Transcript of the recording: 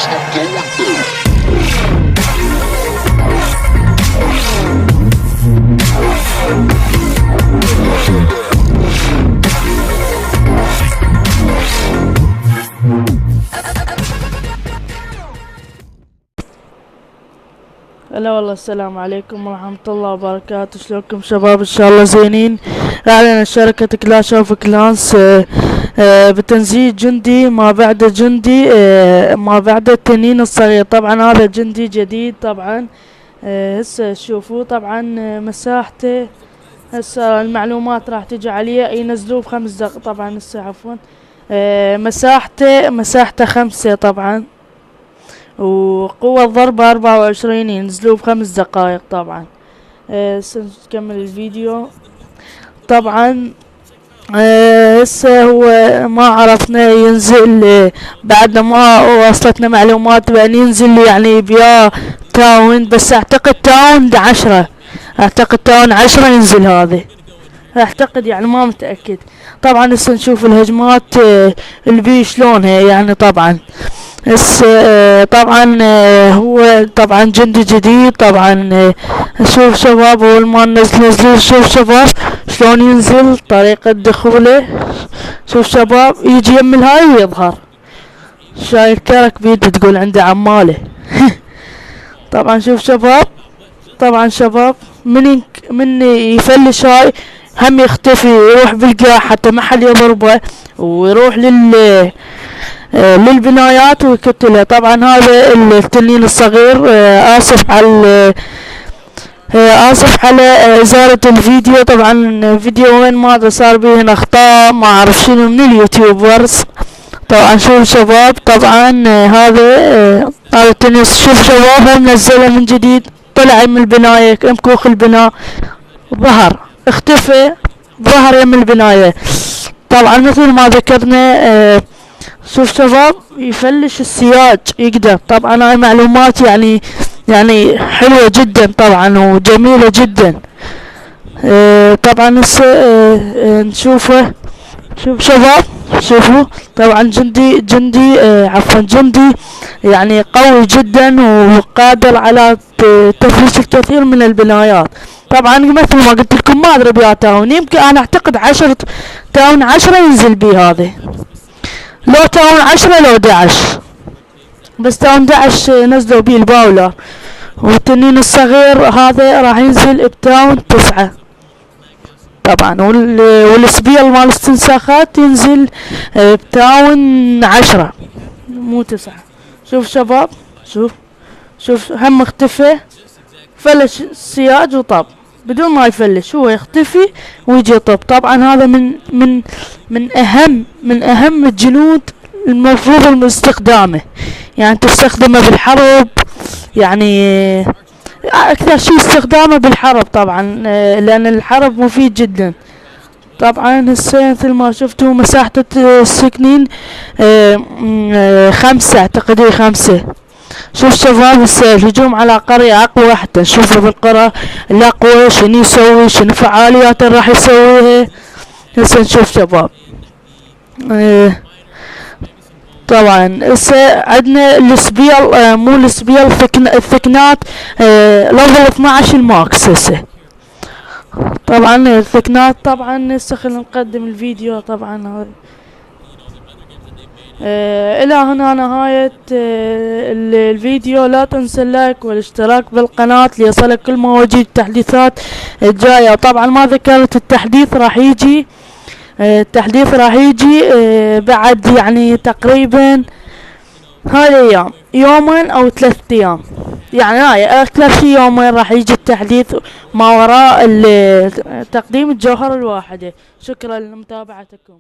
هلا والله، السلام عليكم ورحمة الله وبركاته. شلونكم شباب؟ ان شاء الله زينين. اعلنت شركة كلاش اوف كلانس بتنزيل جندي ما بعد جندي ما بعد التنين الصغير. طبعا هذا جندي جديد. طبعا هسه تشوفوه. طبعا مساحته هسه المعلومات راح تجي عليه. ينزلوه ب5 دقائق. طبعا هسه عفوا مساحته 5 طبعا، وقوة ضربة 24. ينزلوه ب5 دقائق. طبعا نكمل الفيديو. طبعا هسه هو ما عرفنا ينزل بعد ما وصلتنا معلومات بأن ينزل يعني بيا تاون، بس اعتقد تاون 10. اعتقد تاون 10 ينزل هذا، اعتقد يعني ما متأكد. طبعا هسه نشوف الهجمات البي شلونها يعني. طبعا هسه طبعا هو طبعا جندي جديد. طبعا شوف شباب، اول ما نزلوه شوف شباب شلون ينزل، طريقة دخوله. شوف شباب يجي يم الهاي ويظهر، شايل كرك بيده تقول عنده عماله. طبعا شوف شباب، طبعا شباب من يفلش هاي هم يختفي، يروح بالقاع حتى ما حد يضربه، ويروح للبنايات ويقتلها. طبعا هذا التنين الصغير. اسف على ازالة الفيديو. طبعا فيديو وين ماذا صار به هنا اخطاء ما اعرف شنو من اليوتيوبرز. طبعا شوف شباب، طبعا هذا التنين. شوف شباب هم نزله من جديد، طلع من البناية كوخ البناء، ظهر اختفى، ظهر يم البناية. طبعا مثل ما ذكرنا شوف شباب يفلش السياج يقدر. طبعا هاي معلومات يعني حلوة جدا طبعا وجميلة جدا. طبعا هسه نشوفه. شوف شباب شوفوا. طبعا جندي عفوا جندي يعني قوي جدا وقادر على تفليش الكثير من البنايات. طبعا مثل ما قلت لكم ما ادري بيا تاون، يمكن انا اعتقد 10 تاون 10 ينزل بيه هذا، لو تاون 10 لو 11، بس تاون 11 نزلوا بيه الباولر. والتنين الصغير هذا راح ينزل بتاون 9 طبعا، والسبيل مال الاستنساخات ينزل بتاون 10 مو 9. شوف شباب شوف هم اختفى، فلش السياج وطب بدون ما يفلش، هو يختفي ويجي يطب. طبعا هذا من اهم الجنود المفروض استخدامه، يعني تستخدمه بالحرب، يعني اكثر شيء استخدامه بالحرب طبعا، لان الحرب مفيد جدا. طبعا هسه مثل ما شفتوا مساحة السكنين 5 اعتقد 5. شوف شباب هسه الهجوم على قرية اقوى، حتى نشوفه بالقرى الاقوى شنو يسوي، شنو فعاليات راح يسويها. هسه نشوف شباب. طبعا هسه عندنا السبيل مو السبيل الثكنات ليفل 12 الماكس. هسه طبعا الثكنات. طبعا هسه خلينا نقدم الفيديو. طبعا هذا الى هنا نهاية الفيديو. لا تنسى اللايك والاشتراك بالقناة ليصلك كل مواجيد التحديثات الجاية. طبعا ما ذكرت التحديث راح يجي، التحديث راح يجي بعد يعني تقريبا هاي الايام، يومين او 3 ايام، يعني هاي اكثر شي يومين راح يجي التحديث ما وراء تقديم الجوهرة الواحدة. شكرا لمتابعتكم.